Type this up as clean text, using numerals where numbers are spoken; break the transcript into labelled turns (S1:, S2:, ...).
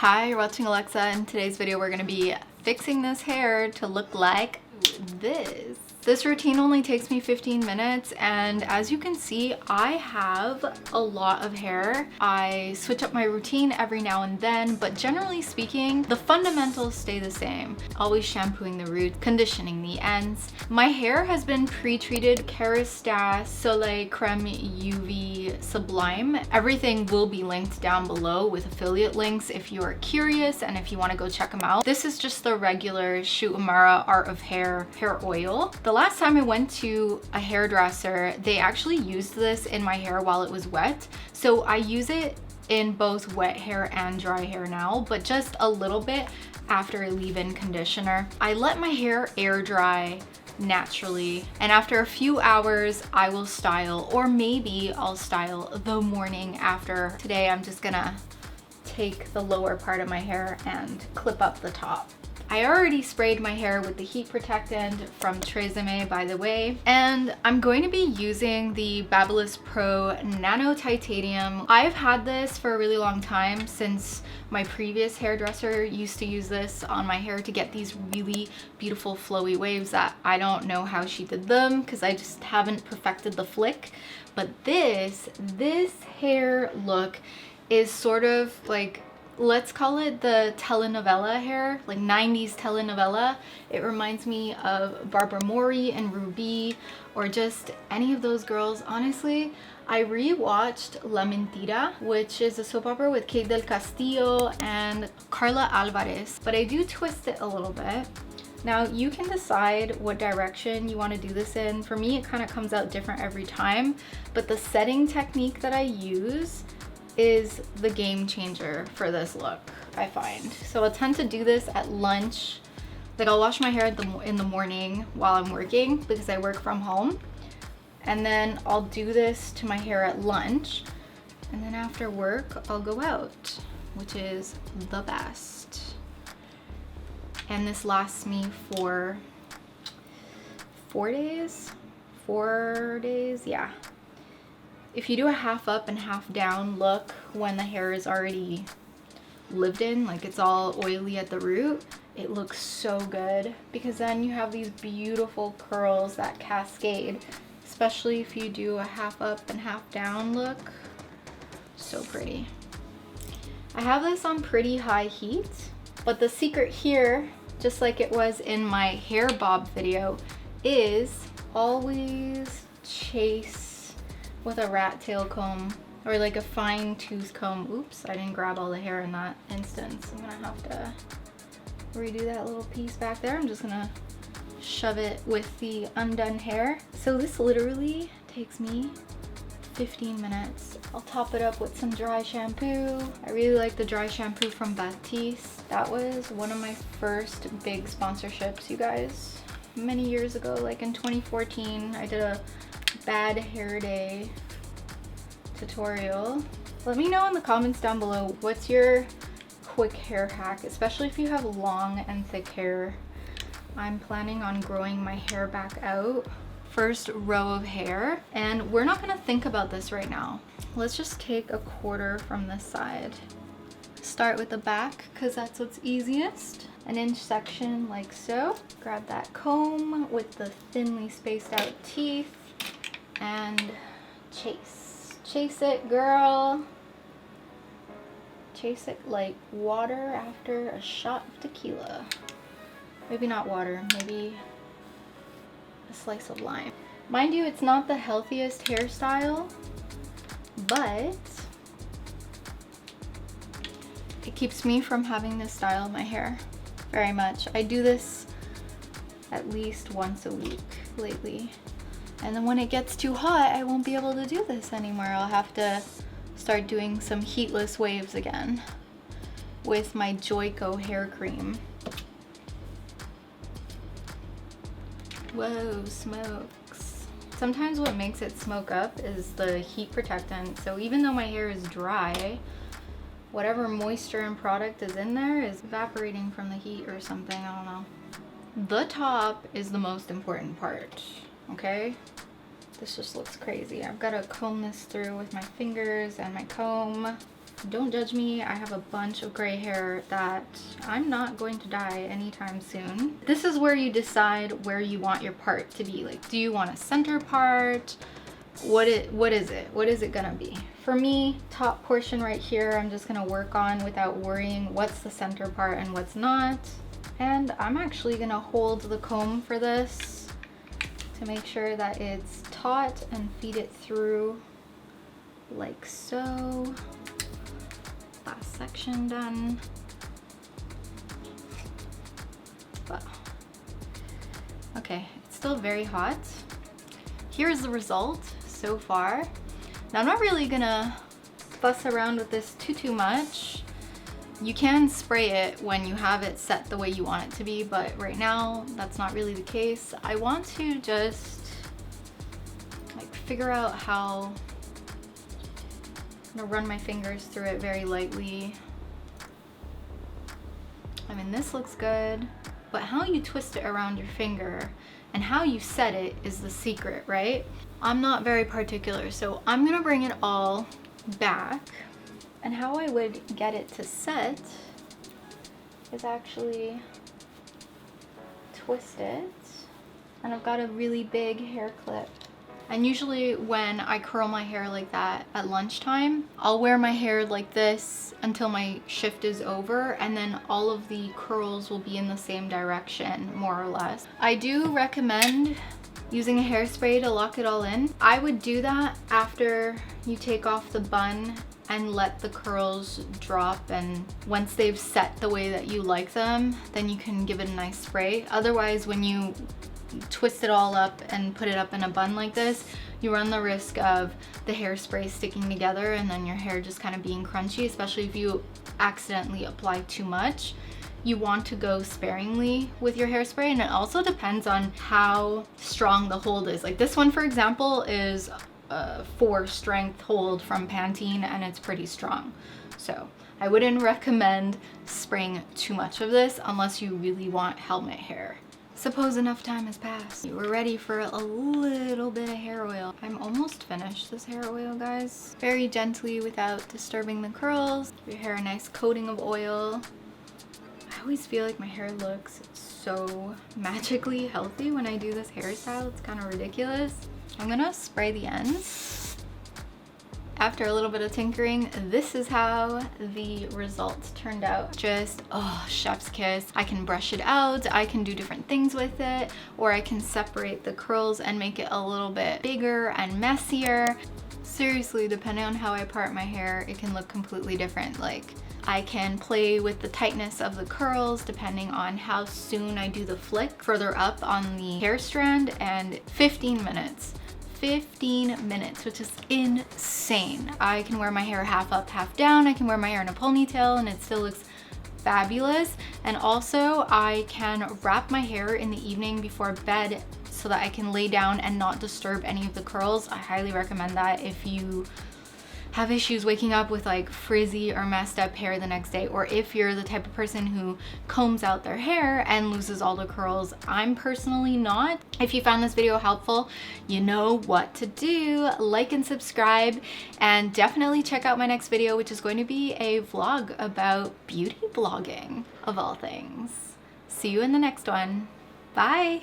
S1: Hi, you're watching Alexa. In today's video, we're gonna be fixing this hair to look like this. This routine only takes me 15 minutes, and as you can see, I have a lot of hair. I switch up my routine every now and then, but generally speaking, the fundamentals stay the same. Always shampooing the roots, conditioning the ends. My hair has been pre-treated Kerastase, Soleil, Crème, UV, Sublime. Everything will be linked down below with affiliate links if you are curious and if you want to go check them out. This is just the regular Shuumaara Art of Hair oil. The last time I went to a hairdresser, they actually used this in my hair while it was wet. So I use it in both wet hair and dry hair now, but just a little bit after a leave-in conditioner. I let my hair air dry naturally, and after a few hours I will style, or maybe I'll style the morning after. Today I'm just gonna take the lower part of my hair and clip up the top. I already sprayed my hair with the heat protectant from Tresemme, by the way, and I'm going to be using the Babyliss Pro Nano Titanium. I've had this for a really long time, since my previous hairdresser used to use this on my hair to get these really beautiful flowy waves that I don't know how she did them because I just haven't perfected the flick. But this hair look is sort of like, let's call it the telenovela hair, like 90s telenovela. It reminds me of Barbara Mori and Ruby, or just any of those girls. Honestly, I rewatched La Mentira, which is a soap opera with Kate del Castillo and Carla Alvarez, but I do twist it a little bit. Now you can decide what direction you want to do this in. For me, it kind of comes out different every time, but the setting technique that I use is the game changer for this look, I find. So I'll tend to do this at lunch. Like, I'll wash my hair in the morning while I'm working because I work from home, and then I'll do this to my hair at lunch, and then after work I'll go out, which is the best. And this lasts me for 4 days. 4 days, yeah. If you do a half up and half down look when the hair is already lived in, like it's all oily at the root, it looks so good because then you have these beautiful curls that cascade, especially if you do a half up and half down look. So pretty. I have this on pretty high heat, but the secret here, just like it was in my hair bob video, is always chase with a rat tail comb or like a fine tooth comb. Oops, I didn't grab all the hair in that instance. I'm gonna have to redo that little piece back there. I'm just gonna shove it with the undone hair. So this literally takes me 15 minutes. I'll top it up with some dry shampoo. I really like the dry shampoo from Batiste. That was one of my first big sponsorships, you guys. Many years ago, like in 2014, I did a bad hair day tutorial. Let me know in the comments down below, what's your quick hair hack, especially if you have long and thick hair. I'm planning on growing my hair back out. First row of hair, and we're not gonna think about this right now. Let's just take a quarter from this side. Start with the back because that's what's easiest. An inch section like so. Grab that comb with the thinly spaced out teeth and chase it, girl. Chase it like water after a shot of tequila. Maybe not water, maybe a slice of lime. Mind you, it's not the healthiest hairstyle, but it keeps me from having to style my hair very much. I do this at least once a week lately. And then when it gets too hot, I won't be able to do this anymore. I'll have to start doing some heatless waves again with my Joico hair cream. Whoa, smokes. Sometimes what makes it smoke up is the heat protectant. So even though my hair is dry, whatever moisture and product is in there is evaporating from the heat or something, I don't know. The top is the most important part, okay? This just looks crazy. I've got to comb this through with my fingers and my comb. Don't judge me, I have a bunch of gray hair that I'm not going to dye anytime soon. This is where you decide where you want your part to be. Like, do you want a center part? What is it? What is it gonna be? For me, top portion right here, I'm just gonna work on without worrying what's the center part and what's not. And I'm actually gonna hold the comb for this to make sure that it's taut and feed it through like so. Last section done. Wow. Okay, it's still very hot. Here's the result so far. Now I'm not really gonna fuss around with this too much. You can spray it when you have it set the way you want it to be, but right now that's not really the case. I want to just like figure out how I'm gonna run my fingers through it very lightly. I mean, this looks good, but how you twist it around your finger and how you set it is the secret, right? I'm not very particular, so I'm gonna bring it all back. And how I would get it to set is actually twist it. And I've got a really big hair clip. And usually when I curl my hair like that at lunchtime, I'll wear my hair like this until my shift is over, and then all of the curls will be in the same direction, more or less. I do recommend using a hairspray to lock it all in. I would do that after you take off the bun and let the curls drop, and once they've set the way that you like them, then you can give it a nice spray. Otherwise, when you twist it all up and put it up in a bun like this, you run the risk of the hairspray sticking together and then your hair just kind of being crunchy, especially if you accidentally apply too much. You want to go sparingly with your hairspray, and it also depends on how strong the hold is. Like this one, for example, is a 4 strength hold from Pantene, and it's pretty strong. So I wouldn't recommend spraying too much of this unless you really want helmet hair. Suppose enough time has passed. We're ready for a little bit of hair oil. I'm almost finished this hair oil, guys. Very gently without disturbing the curls. Give your hair a nice coating of oil. I always feel like my hair looks so magically healthy when I do this hairstyle. It's kind of ridiculous. I'm gonna spray the ends. After a little bit of tinkering, this is how the results turned out. Just, oh, chef's kiss. I can brush it out, I can do different things with it, or I can separate the curls and make it a little bit bigger and messier. Seriously, depending on how I part my hair, it can look completely different. Like, I can play with the tightness of the curls depending on how soon I do the flick further up on the hair strand, and 15 minutes. 15 minutes, which is insane. I can wear my hair half up, half down. I can wear my hair in a ponytail and it still looks fabulous. And also I can wrap my hair in the evening before bed so that I can lay down and not disturb any of the curls. I highly recommend that if you have issues waking up with like frizzy or messed up hair the next day, or if you're the type of person who combs out their hair and loses all the curls. I'm personally not. If you found this video helpful, you know what to do. Like and subscribe, and definitely check out my next video, which is going to be a vlog about beauty blogging, of all things. See you in the next one. Bye.